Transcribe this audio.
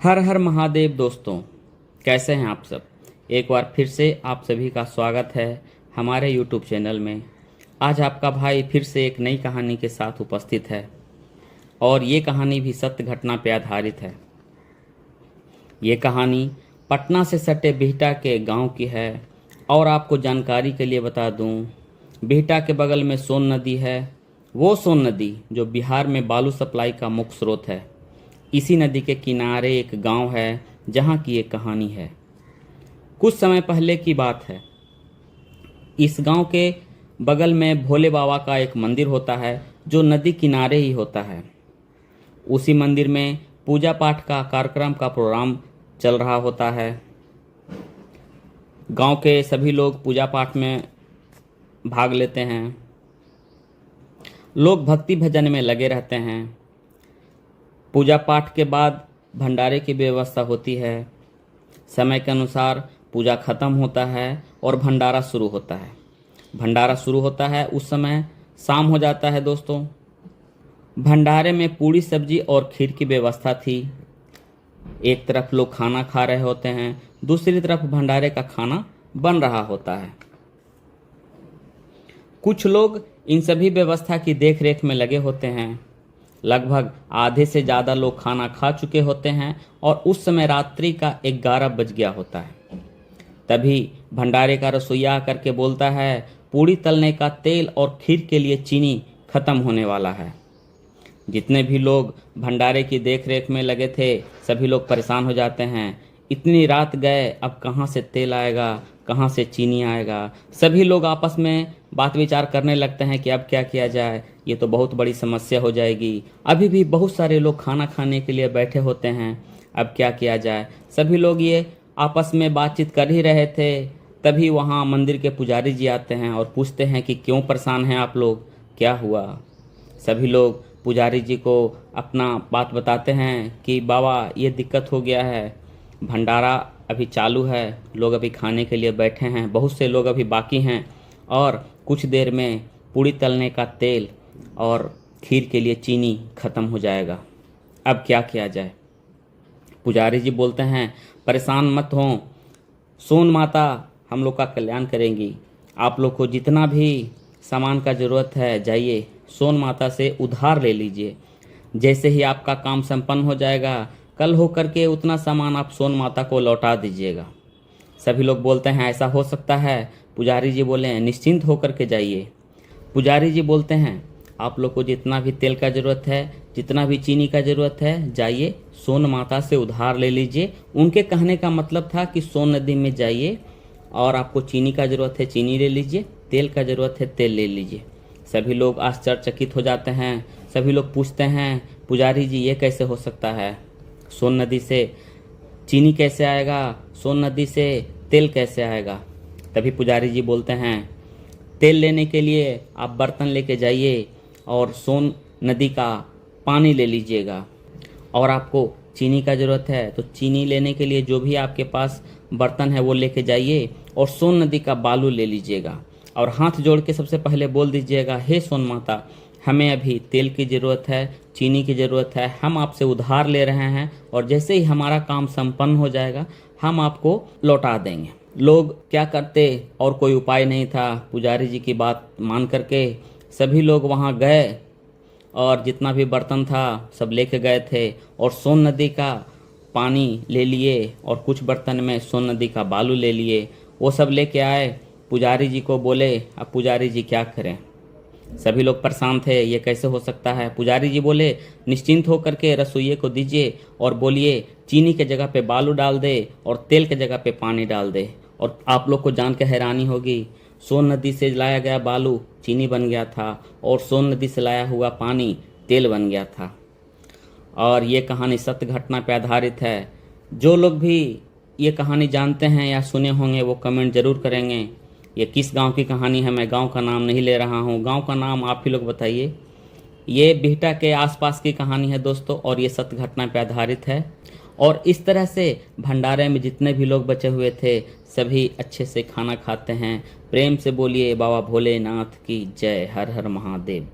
हर हर महादेव दोस्तों, कैसे हैं आप सब। एक बार फिर से आप सभी का स्वागत है हमारे यूट्यूब चैनल में। आज आपका भाई फिर से एक नई कहानी के साथ उपस्थित है और ये कहानी भी सत्य घटना पर आधारित है। ये कहानी पटना से सटे बिहटा के गांव की है और आपको जानकारी के लिए बता दूं, बिहटा के बगल में सोन नदी है। वो सोन नदी जो बिहार में बालू सप्लाई का मुख्य स्रोत है। इसी नदी के किनारे एक गांव है जहां की एक कहानी है। कुछ समय पहले की बात है। इस गांव के बगल में भोले बाबा का एक मंदिर होता है जो नदी किनारे ही होता है। उसी मंदिर में पूजा पाठ का कार्यक्रम का प्रोग्राम चल रहा होता है। गांव के सभी लोग पूजा पाठ में भाग लेते हैं। लोग भक्ति भजन में लगे रहते हैं। पूजा पाठ के बाद भंडारे की व्यवस्था होती है। समय के अनुसार पूजा खत्म होता है और भंडारा शुरू होता है। भंडारा शुरू होता है उस समय शाम हो जाता है दोस्तों। भंडारे में पूड़ी सब्जी और खीर की व्यवस्था थी। एक तरफ लोग खाना खा रहे होते हैं, दूसरी तरफ भंडारे का खाना बन रहा होता है। कुछ लोग इन सभी व्यवस्था की देखरेख में लगे होते हैं। लगभग आधे से ज़्यादा लोग खाना खा चुके होते हैं और उस समय रात्रि का 11 बज गया होता है। तभी भंडारे का रसोइया आकर के बोलता है, पूड़ी तलने का तेल और खीर के लिए चीनी खत्म होने वाला है। जितने भी लोग भंडारे की देखरेख में लगे थे सभी लोग परेशान हो जाते हैं। इतनी रात गए, अब कहाँ से तेल आएगा, कहाँ से चीनी आएगा। सभी लोग आपस में बात विचार करने लगते हैं कि अब क्या किया जाए, ये तो बहुत बड़ी समस्या हो जाएगी। अभी भी बहुत सारे लोग खाना खाने के लिए बैठे होते हैं, अब क्या किया जाए। सभी लोग ये आपस में बातचीत कर ही रहे थे। तभी वहाँ मंदिर के पुजारी जी आते हैं और पूछते हैं कि क्यों परेशान हैं आप लोग, क्या हुआ। सभी लोग पुजारी जी को अपना बात बताते हैं कि बाबा ये दिक्कत हो गया है, भंडारा अभी चालू है, लोग अभी खाने के लिए बैठे हैं, बहुत से लोग अभी बाकी हैं और कुछ देर में पूड़ी तलने का तेल और खीर के लिए चीनी खत्म हो जाएगा। अब क्या किया जाए। पुजारी जी बोलते हैं, परेशान मत हो, सोन माता हम लोग का कल्याण करेंगी। आप लोग को जितना भी सामान का ज़रूरत है जाइए सोन माता से उधार ले लीजिए। जैसे ही आपका काम संपन्न हो जाएगा कल हो करके उतना सामान आप सोन माता को लौटा दीजिएगा। सभी लोग बोलते हैं ऐसा हो सकता है। पुजारी जी बोले निश्चिंत होकर के जाइए। पुजारी जी बोलते हैं आप लोग को जितना भी तेल का ज़रूरत है, जितना भी चीनी का ज़रूरत है, जाइए सोन माता से उधार ले लीजिए। उनके कहने का मतलब था कि सोन नदी में जाइए और आपको चीनी का ज़रूरत है चीनी ले लीजिए, तेल का ज़रूरत है तेल ले लीजिए। सभी लोग आश्चर्यचकित हो जाते हैं। सभी लोग पूछते हैं पुजारी जी ये कैसे हो सकता है, सोन नदी से चीनी कैसे आएगा, सोन नदी से तेल कैसे आएगा। तभी पुजारी जी बोलते हैं तेल लेने के लिए आप बर्तन लेके जाइए और सोन नदी का पानी ले लीजिएगा। और आपको चीनी का ज़रूरत है तो चीनी लेने के लिए जो भी आपके पास बर्तन है वो लेके जाइए और सोन नदी का बालू ले लीजिएगा और हाथ जोड़ के सबसे पहले बोल दीजिएगा, हे सोन माता हमें अभी तेल की ज़रूरत है, चीनी की ज़रूरत है, हम आपसे उधार ले रहे हैं और जैसे ही हमारा काम संपन्न हो जाएगा हम आपको लौटा देंगे। लोग क्या करते और कोई उपाय नहीं था। पुजारी जी की बात मान करके सभी लोग वहाँ गए और जितना भी बर्तन था सब लेके गए थे और सोन नदी का पानी ले लिए और कुछ बर्तन में सोन नदी का बालू ले लिए। वो सब लेके आए, पुजारी जी को बोले अब पुजारी जी क्या करें। सभी लोग परेशान थे, ये कैसे हो सकता है। पुजारी जी बोले निश्चिंत होकर के रसोइये को दीजिए और बोलिए चीनी के जगह पे बालू डाल दे और तेल के जगह पे पानी डाल दे। और आप लोग को जान के हैरानी होगी, सोन नदी से लाया गया बालू चीनी बन गया था और सोन नदी से लाया हुआ पानी तेल बन गया था। और ये कहानी सत्य घटना पर आधारित है। जो लोग भी ये कहानी जानते हैं या सुने होंगे वो कमेंट जरूर करेंगे। ये किस गांव की कहानी है, मैं गांव का नाम नहीं ले रहा हूं, गांव का नाम आप ही लोग बताइए। ये बिहटा के आसपास की कहानी है दोस्तों और ये सत्य घटना पर आधारित है। और इस तरह से भंडारे में जितने भी लोग बचे हुए थे सभी अच्छे से खाना खाते हैं। प्रेम से बोलिए बाबा भोलेनाथ की जय। हर हर महादेव।